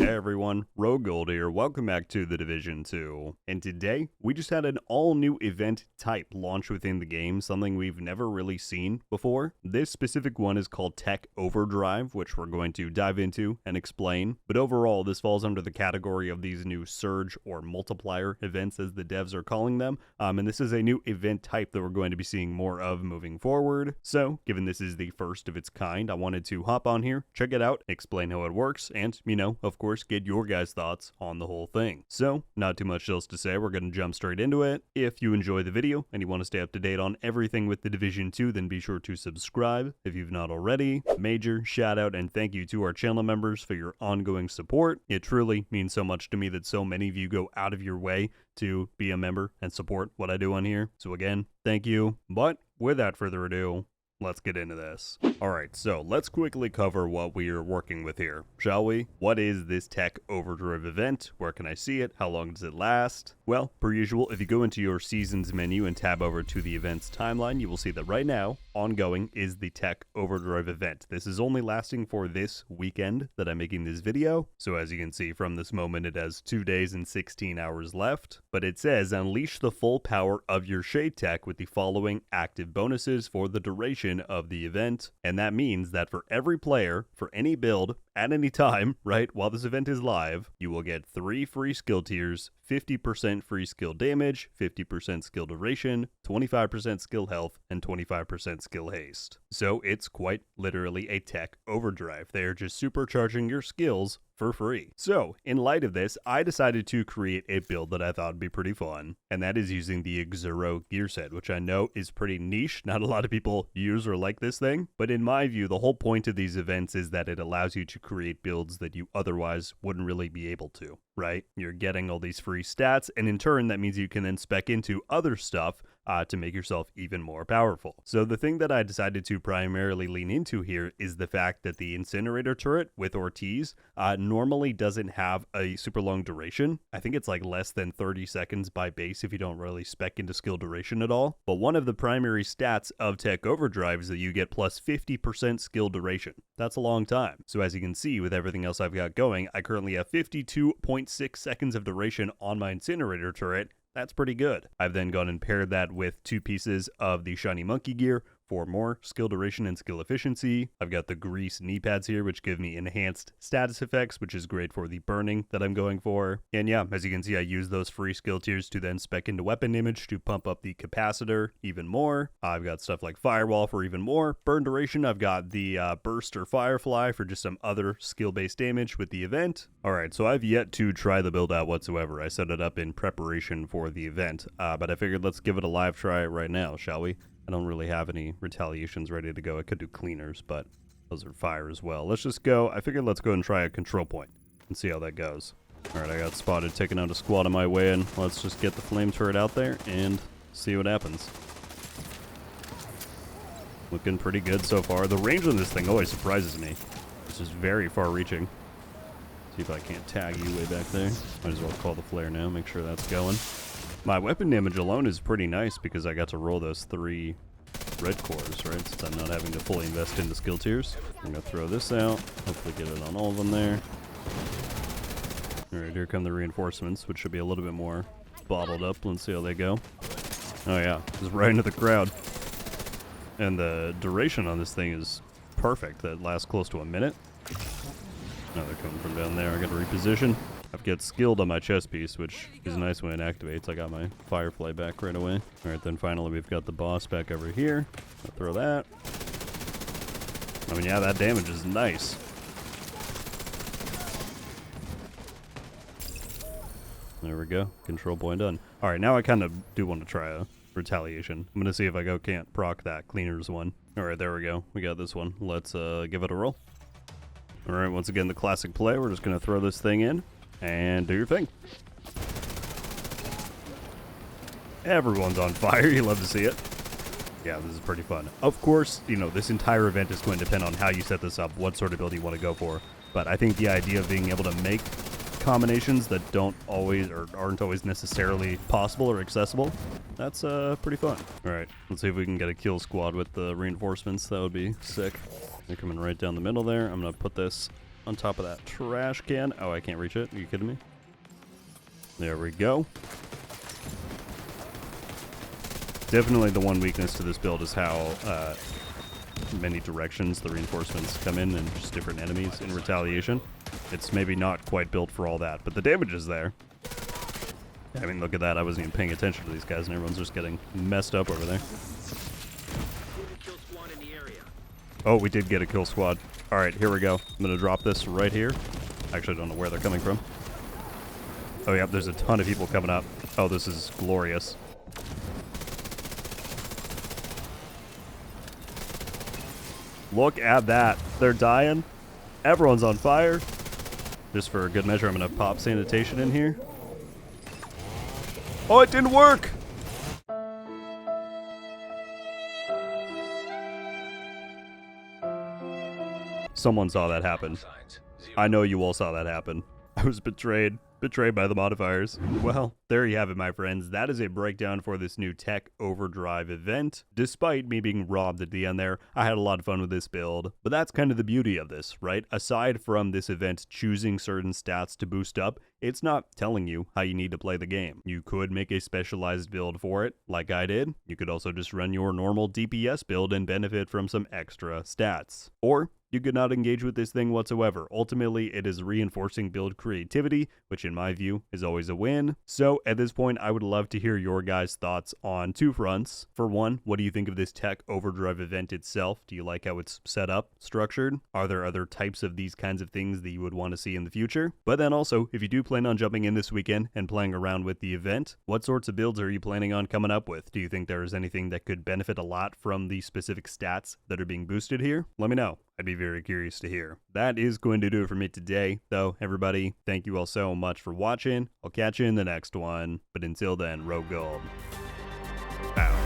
Hey everyone, RogueGold here, welcome back to the Division 2, and today we just had an all-new event type launch within the game, something we've never really seen before. This specific one is called Tech Overdrive, which we're going to dive into and explain, but overall this falls under the category of these new surge or multiplier events as the devs are calling them, and this is a new event type that we're going to be seeing more of moving forward. So, given this is the first of its kind, I wanted to hop on here, check it out, explain how it works, and, of course, get your guys' thoughts on the whole thing. So, not too much else to say, we're going to jump straight into it. If you enjoy the video and you want to stay up to date on everything with the Division 2, then be sure to subscribe if you've not already. Major shout out and thank you to our channel members for your ongoing support. It truly means so much to me that so many of you go out of your way to be a member and support what I do on here. So again, thank you. But without further ado, let's get into this. Alright, so let's quickly cover what we are working with here, shall we? What is this Tech Overdrive event? Where can I see it? How long does it last? Well, per usual, if you go into your seasons menu and tab over to the events timeline, you will see that right now, ongoing is the Tech Overdrive event. This is only lasting for this weekend that I'm making this video. So as you can see from this moment, it has 2 days and 16 hours left. But it says, unleash the full power of your Shade Tech with the following active bonuses for the duration of the event. And that means that for every player, for any build, at any time, right, while this event is live, you will get 3 free skill tiers, 50% free skill damage, 50% skill duration, 25% skill health, and 25% skill haste. So it's quite literally a tech overdrive. They are just supercharging your skills for free. So, in light of this, I decided to create a build that I thought would be pretty fun, and that is using the Xero gear set, which I know is pretty niche. Not a lot of people use or like this thing, but in my view, the whole point of these events is that it allows you to create builds that you otherwise wouldn't really be able to, right? You're getting all these free stats, and in turn, that means you can then spec into other stuff to make yourself even more powerful. So the thing that I decided to primarily lean into here is the fact that the incinerator turret with Ortiz normally doesn't have a super long duration. I think it's like less than 30 seconds by base if you don't really spec into skill duration at all. But one of the primary stats of Tech Overdrive is that you get plus 50% skill duration. That's a long time. So as you can see with everything else I've got going, I currently have 52.6 seconds of duration on my incinerator turret. That's pretty good. I've then gone and paired that with 2 pieces of the shiny monkey gear for more skill duration and skill efficiency. I've got the grease knee pads here, which give me enhanced status effects, which is great for the burning that I'm going for. And yeah, as you can see, I use those free skill tiers to then spec into weapon image to pump up the capacitor even more. I've got stuff like firewall for even more burn duration. I've got the burst or firefly for just some other skill-based damage with the event. Alright, so I've yet to try the build out whatsoever. I set it up in preparation for the event, but I figured let's give it a live try right now, shall we? I don't really have any retaliations ready to go. I could do cleaners, but those are fire as well. Let's just go. I figured let's go and try a control point and see how that goes. All right, I got spotted taking out a squad on my way in. Let's just get the flame turret out there and see what happens. Looking pretty good so far. The range on this thing always surprises me. It's just very far reaching. See if I can't tag you way back there. Might as well call the flare now, make sure that's going. My weapon damage alone is pretty nice because I got to roll those 3 red cores, right? Since I'm not having to fully invest into skill tiers. I'm going to throw this out. Hopefully get it on all of them there. Alright, here come the reinforcements, which should be a little bit more bottled up. Let's see how they go. Oh yeah, just right into the crowd. And the duration on this thing is perfect. That lasts close to a minute. Now they're coming from down there. I got to reposition. I've got skilled on my chest piece, which is nice when it activates. I got my firefly back right away. Alright, then finally we've got the boss back over here. I'll throw that. I mean, yeah, that damage is nice. There we go. Control point done. Alright, now I kind of do want to try a retaliation. I'm going to see if I can't proc that cleaners one. Alright, there we go. We got this one. Let's give it a roll. Alright, once again, the classic play. We're just going to throw this thing in. And do your thing. Everyone's on fire. You love to see it. Yeah, this is pretty fun. Of course, this entire event is going to depend on how you set this up, what sort of build you want to go for. But I think the idea of being able to make combinations that don't always or aren't always necessarily possible or accessible, that's pretty fun. All right, let's see if we can get a kill squad with the reinforcements. That would be sick. They're coming right down the middle there. I'm going to put this on top of that trash can. Oh, I can't reach it. Are you kidding me? There we go. Definitely the one weakness to this build is how many directions the reinforcements come in and just different enemies in retaliation. It's maybe not quite built for all that, but the damage is there. I mean, look at that. I wasn't even paying attention to these guys, and everyone's just getting messed up over there. Oh, we did get a kill squad. All right, here we go. I'm going to drop this right here. Actually, I don't know where they're coming from. Oh, yeah, there's a ton of people coming up. Oh, this is glorious. Look at that. They're dying. Everyone's on fire. Just for a good measure, I'm going to pop sanitation in here. Oh, it didn't work! Someone saw that happen. I know you all saw that happen. I was betrayed. Betrayed by the modifiers. Well, there you have it, my friends. That is a breakdown for this new Tech Overdrive event. Despite me being robbed at the end there, I had a lot of fun with this build. But that's kind of the beauty of this, right? Aside from this event choosing certain stats to boost up, it's not telling you how you need to play the game. You could make a specialized build for it, like I did. You could also just run your normal DPS build and benefit from some extra stats. Or you could not engage with this thing whatsoever. Ultimately, it is reinforcing build creativity, which in my view is always a win. So at this point, I would love to hear your guys' thoughts on two fronts. For one, what do you think of this Tech Overdrive event itself? Do you like how it's set up, structured? Are there other types of these kinds of things that you would want to see in the future? But then also, if you do plan on jumping in this weekend and playing around with the event, what sorts of builds are you planning on coming up with? Do you think there is anything that could benefit a lot from the specific stats that are being boosted here? Let me know. I'd be very curious to hear. That is going to do it for me today, though. Everybody, thank you all so much for watching. I'll catch you in the next one. But until then, RogueGold. Out.